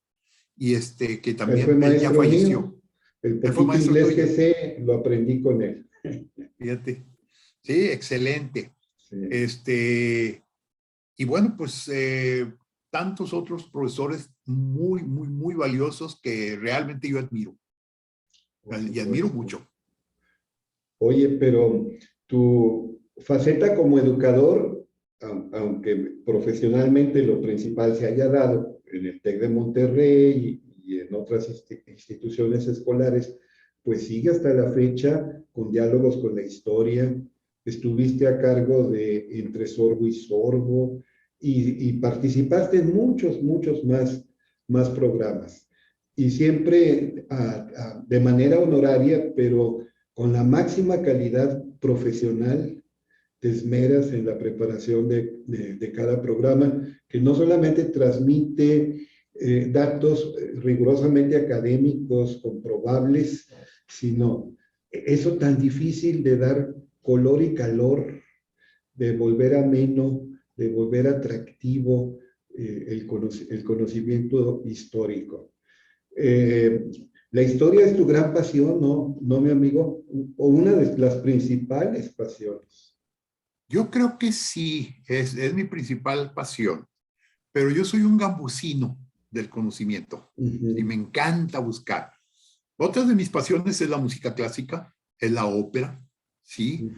S2: y que también él ya falleció.
S1: Mío. El poquito inglés que sé, lo aprendí con él.
S2: Fíjate. Sí, excelente. Sí. Y bueno, pues tantos otros profesores muy, muy, muy valiosos que realmente yo admiro. Y admiro mucho.
S1: Oye, pero tu faceta como educador, aunque profesionalmente lo principal se haya dado en el TEC de Monterrey y en otras instituciones escolares, pues sigue hasta la fecha con diálogos con la historia. Estuviste a cargo de Entre Sorbo y Sorbo y participaste en muchos más programas. Y siempre de manera honoraria, pero con la máxima calidad profesional, te esmeras en la preparación de cada programa, que no solamente transmite datos rigurosamente académicos, comprobables, sino eso tan difícil de dar color y calor, de volver ameno, de volver atractivo el conocimiento histórico. La historia es tu gran pasión, ¿no, mi amigo? O una de las principales pasiones.
S2: Yo creo que sí, es mi principal pasión, pero yo soy un gambusino del conocimiento y me encanta buscar. Otra de mis pasiones es la música clásica, es la ópera, ¿sí?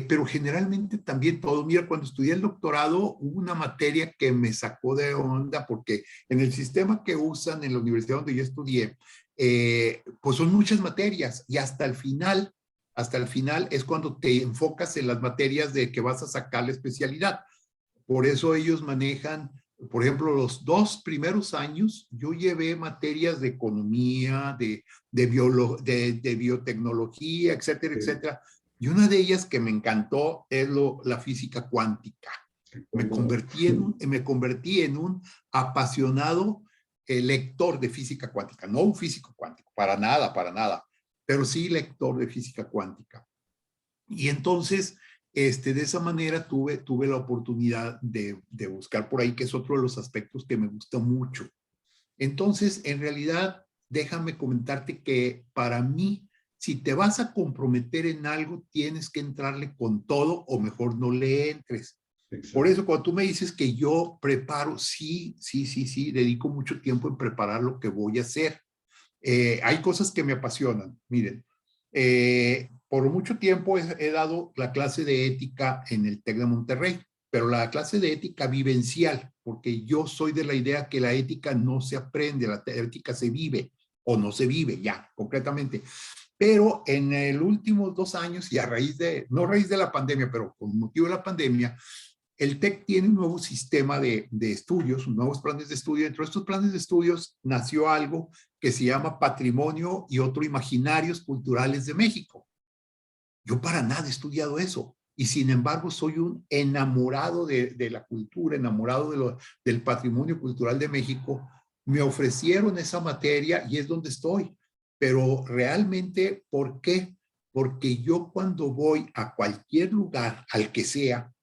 S2: Pero generalmente también todo. Mira, cuando estudié el doctorado hubo una materia que me sacó de onda porque en el sistema que usan en la universidad donde yo estudié, pues son muchas materias y hasta el final es cuando te enfocas en las materias de que vas a sacar la especialidad. Por eso ellos manejan, por ejemplo, los 2 primeros años, yo llevé materias de economía, de biotecnología, etcétera, etcétera. Y una de ellas que me encantó es la física cuántica. Me convertí en un apasionado lector de física cuántica, no un físico cuántico, para nada, pero sí lector de física cuántica. Y entonces, de esa manera tuve la oportunidad de buscar por ahí, que es otro de los aspectos que me gusta mucho. Entonces, en realidad, déjame comentarte que para mí, si te vas a comprometer en algo, tienes que entrarle con todo o mejor no le entres. Exacto. Por eso, cuando tú me dices que yo preparo, sí, dedico mucho tiempo en preparar lo que voy a hacer. Hay cosas que me apasionan. Miren, por mucho tiempo he dado la clase de ética en el TEC de Monterrey. pero la clase de ética vivencial, porque yo soy de la idea que la ética no se aprende, la ética se vive o no se vive ya, concretamente. Pero en los últimos 2 años, y a raíz de, no a raíz de la pandemia, pero con motivo de la pandemia, el TEC tiene un nuevo sistema de estudios, nuevos planes de estudio. Dentro de estos planes de estudios nació algo que se llama Patrimonio y otros imaginarios culturales de México. Yo para nada he estudiado eso. Y sin embargo soy un enamorado de la cultura, enamorado del patrimonio cultural de México. Me ofrecieron esa materia y es donde estoy. Pero realmente, ¿por qué? Porque yo cuando voy a cualquier lugar, al que sea,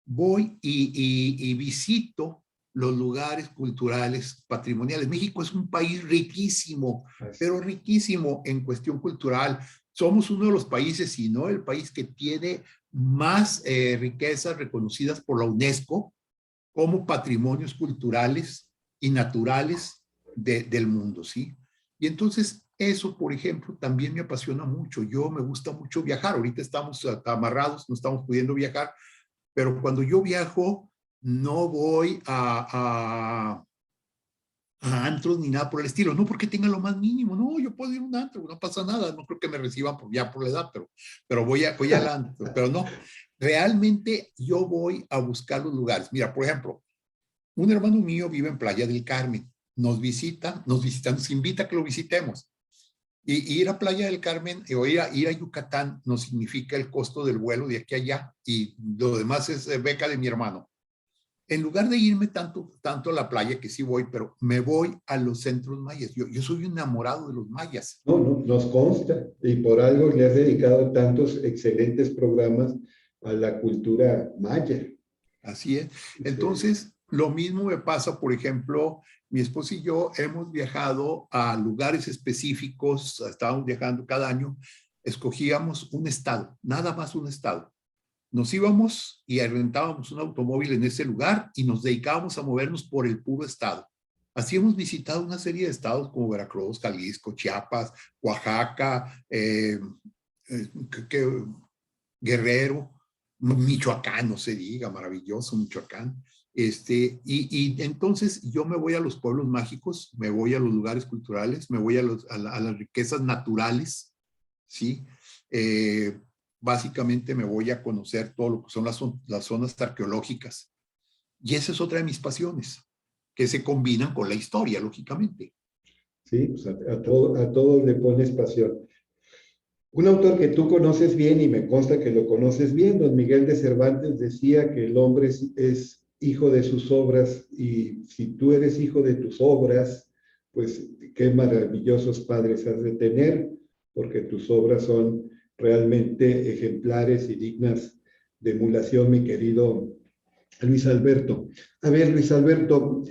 S2: voy y visito los lugares culturales patrimoniales. México es un país riquísimo, pero riquísimo en cuestión cultural. Somos uno de los países, si no el país que tiene más riquezas reconocidas por la UNESCO como patrimonios culturales y naturales del mundo, ¿sí? Y entonces eso, por ejemplo, también me apasiona mucho. Yo me gusta mucho viajar. Ahorita estamos amarrados, no estamos pudiendo viajar, pero cuando yo viajo, no voy a antros ni nada por el estilo. No porque tenga lo más mínimo. No, yo puedo ir a un antro, no pasa nada. No creo que me reciban ya por la edad, pero voy al antro. Pero no, realmente yo voy a buscar los lugares. Mira, por ejemplo, un hermano mío vive en Playa del Carmen. Nos visita, nos invita a que lo visitemos. Y ir a Playa del Carmen o ir a Yucatán no significa el costo del vuelo de aquí a allá y lo demás es beca de mi hermano. En lugar de irme tanto a la playa, que sí voy, pero me voy a los centros mayas. Yo soy enamorado de los mayas.
S1: No, no, nos consta, y por algo le has dedicado tantos excelentes programas a la cultura maya.
S2: Así es.
S1: Sí.
S2: Entonces, lo mismo me pasa, por ejemplo, mi esposo y yo hemos viajado a lugares específicos, estábamos viajando cada año, escogíamos un estado, nada más un estado. Nos íbamos y rentábamos un automóvil en ese lugar y nos dedicábamos a movernos por el puro estado. Así hemos visitado una serie de estados como Veracruz, Jalisco, Chiapas, Oaxaca, Guerrero, Michoacán, no se diga, maravilloso Michoacán. Y entonces yo me voy a los pueblos mágicos, me voy a los lugares culturales, me voy a las riquezas naturales, ¿sí? Básicamente me voy a conocer todo lo que son las zonas arqueológicas. Y esa es otra de mis pasiones, que se combinan con la historia, lógicamente.
S1: Sí, pues a todo le pones pasión. Un autor que tú conoces bien y me consta que lo conoces bien, don Miguel de Cervantes, decía que el hombre es hijo de sus obras y si tú eres hijo de tus obras, pues qué maravillosos padres has de tener, porque tus obras son realmente ejemplares y dignas de emulación, mi querido Luis Alberto. A ver, Luis Alberto,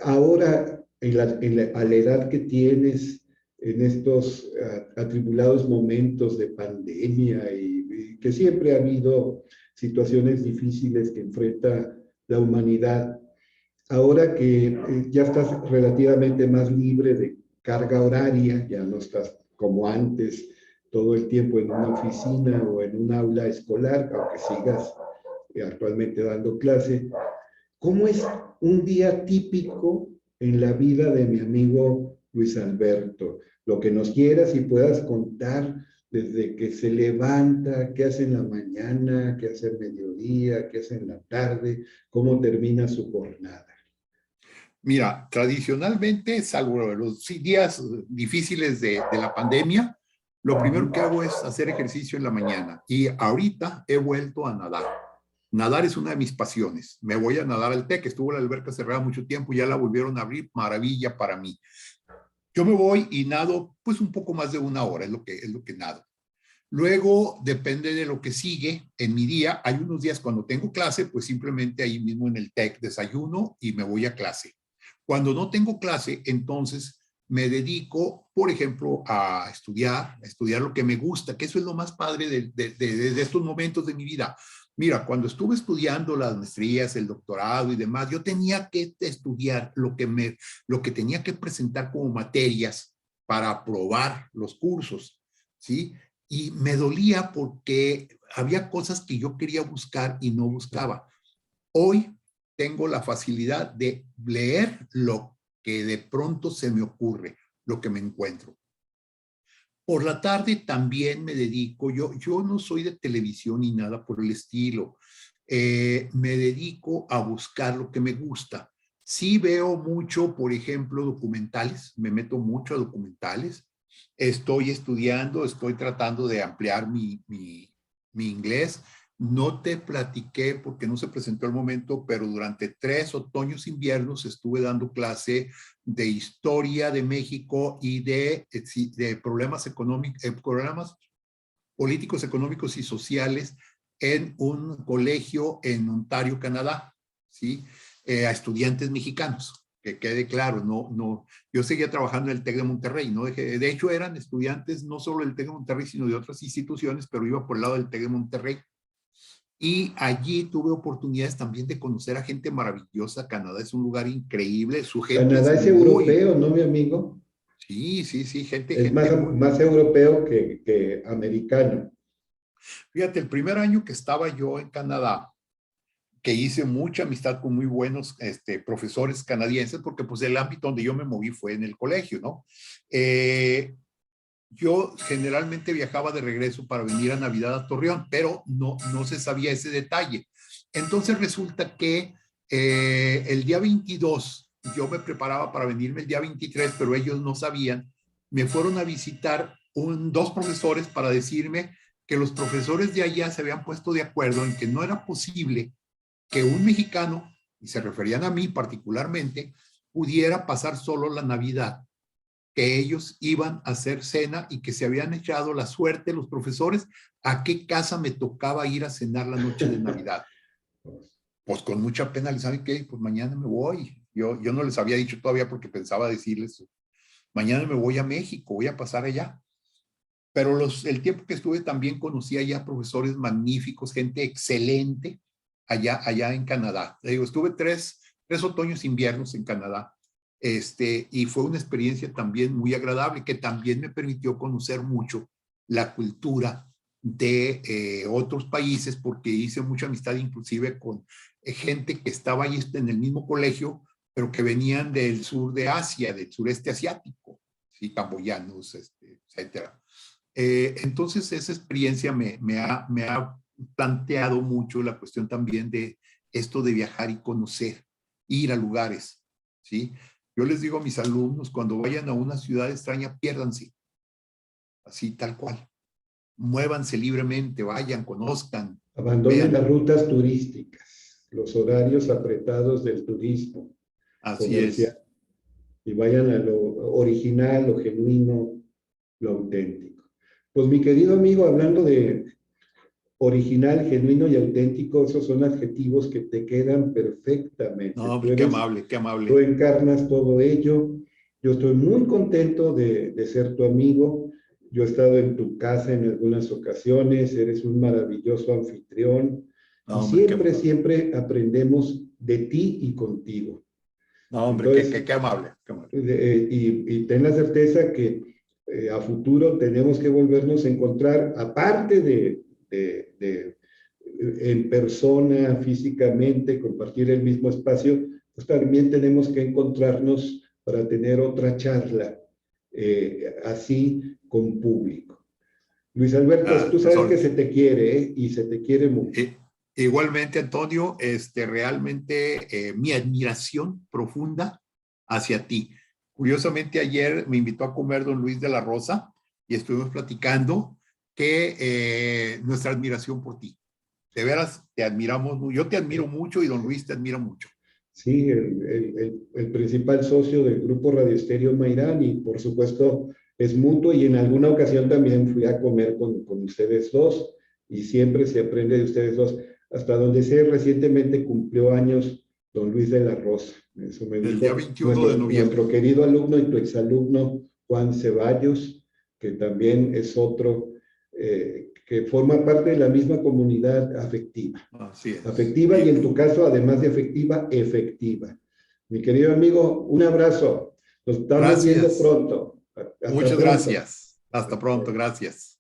S1: ahora a la edad que tienes, en estos atribulados momentos de pandemia y que siempre ha habido situaciones difíciles que enfrenta la humanidad, ahora que ya estás relativamente más libre de carga horaria, ya no estás como antes todo el tiempo en una oficina o en un aula escolar, aunque sigas actualmente dando clase, ¿cómo es un día típico en la vida de mi amigo Luis Alberto? Lo que nos quieras y puedas contar desde que se levanta, qué hace en la mañana, qué hace al mediodía, qué hace en la tarde, cómo termina su jornada.
S2: Mira, tradicionalmente, salvo los días difíciles de la pandemia, lo primero que hago es hacer ejercicio en la mañana. Y ahorita he vuelto a nadar. Nadar es una de mis pasiones. Me voy a nadar al TEC, estuvo la alberca cerrada mucho tiempo, ya la volvieron a abrir, maravilla para mí. Yo me voy y nado pues un poco más de 1 hora, es lo que nado. Luego, depende de lo que sigue en mi día. Hay unos días cuando tengo clase, pues simplemente ahí mismo en el TEC desayuno y me voy a clase. Cuando no tengo clase, entonces me dedico, por ejemplo, a estudiar lo que me gusta, que eso es lo más padre de estos momentos de mi vida. Mira, cuando estuve estudiando las maestrías, el doctorado y demás, yo tenía que estudiar lo que tenía que presentar como materias para aprobar los cursos, ¿sí? Y me dolía porque había cosas que yo quería buscar y no buscaba. Hoy tengo la facilidad de leer lo que de pronto se me ocurre, lo que me encuentro. Por la tarde también me dedico, yo no soy de televisión ni nada por el estilo. Me dedico a buscar lo que me gusta. Sí veo mucho, por ejemplo, documentales, me meto mucho a documentales. Estoy estudiando, estoy tratando de ampliar mi inglés. No te platiqué porque no se presentó el momento, pero durante 3 otoños, inviernos estuve dando clase de historia de México y de problemas económicos, problemas políticos, económicos y sociales en un colegio en Ontario, Canadá, ¿sí? A estudiantes mexicanos, que quede claro, yo seguía trabajando en el TEC de Monterrey, no dejé, de hecho eran estudiantes no solo del TEC de Monterrey, sino de otras instituciones, pero iba por el lado del TEC de Monterrey. Y allí tuve oportunidades también de conocer a gente maravillosa. Canadá es un lugar increíble, su gente
S1: Canadá
S2: es
S1: es
S2: muy...
S1: europeo, ¿no, mi amigo?
S2: Sí, sí, sí,
S1: Es
S2: gente muy, muy...
S1: más europeo que americano.
S2: Fíjate, el primer año que estaba yo en Canadá, que hice mucha amistad con muy buenos profesores canadienses, porque pues el ámbito donde yo me moví fue en el colegio, ¿no? Yo generalmente viajaba de regreso para venir a Navidad a Torreón, pero no se sabía ese detalle. Entonces resulta que el día 22 yo me preparaba para venirme el día 23, pero ellos no sabían. Me fueron a visitar dos profesores para decirme que los profesores de allá se habían puesto de acuerdo en que no era posible que un mexicano, y se referían a mí particularmente, pudiera pasar solo la Navidad, que ellos iban a hacer cena y que se habían echado la suerte los profesores a qué casa me tocaba ir a cenar la noche de Navidad. Pues con mucha pena les saben que pues mañana me voy. Yo no les había dicho todavía porque pensaba decirles, mañana me voy a México, voy a pasar allá. Pero el tiempo que estuve también conocí allá profesores magníficos, gente excelente allá en Canadá. Le digo, estuve tres otoños, inviernos en Canadá. Y fue una experiencia también muy agradable que también me permitió conocer mucho la cultura de otros países porque hice mucha amistad inclusive con gente que estaba ahí en el mismo colegio, pero que venían del sur de Asia, del sureste asiático, ¿sí? Camboyanos, etcétera. Entonces esa experiencia me ha planteado mucho la cuestión también de esto de viajar y conocer, ir a lugares, ¿sí? Yo les digo a mis alumnos, cuando vayan a una ciudad extraña, piérdanse, así tal cual. Muévanse libremente, vayan, conozcan,
S1: Abandonen
S2: vean.
S1: las rutas turísticas, los horarios apretados del turismo
S2: Así
S1: comercial
S2: es.
S1: y vayan a lo original, lo genuino, lo auténtico. Pues mi querido amigo, hablando de original, genuino y auténtico, esos son adjetivos que te quedan perfectamente.
S2: No, hombre, qué amable, qué
S1: Tú
S2: amable.
S1: encarnas todo ello. Yo estoy muy contento de ser tu amigo. Yo he estado en tu casa en algunas ocasiones. Eres un maravilloso anfitrión. Y
S2: No, hombre,
S1: siempre, siempre aprendemos de ti y contigo.
S2: no, hombre,
S1: Entonces,
S2: qué amable, qué amable.
S1: y ten la certeza que a futuro tenemos que volvernos a encontrar, aparte de en persona, físicamente, compartir el mismo espacio, pues también tenemos que encontrarnos para tener otra charla así con público. Luis Alberto, tú
S2: Tus
S1: sabes que
S2: órdenes.
S1: se te quiere, ¿eh? Y se te quiere mucho.
S2: Igualmente, Antonio, realmente mi admiración profunda hacia ti. Curiosamente, ayer me invitó a comer don Luis de la Rosa y estuvimos platicando que nuestra admiración por ti. De veras, te admiramos, yo te admiro mucho y don Luis te admira mucho.
S1: Sí, el principal socio del grupo Radio Estéreo Mairán y por supuesto es mutuo y en alguna ocasión también fui a comer con ustedes dos y siempre se aprende de ustedes dos. Hasta donde sé, recientemente cumplió años don Luis de la Rosa. Eso me
S2: El día
S1: dijo
S2: 21 de noviembre.
S1: nuestro querido alumno y tu exalumno Juan Ceballos, que también es otro que forma parte de la misma comunidad afectiva.
S2: Así es.
S1: Afectiva y en tu caso, además de afectiva, efectiva. Mi querido amigo, un abrazo. Nos estamos viendo
S2: Gracias.
S1: pronto. Hasta
S2: Muchas
S1: pronto.
S2: gracias. Hasta pronto. Gracias.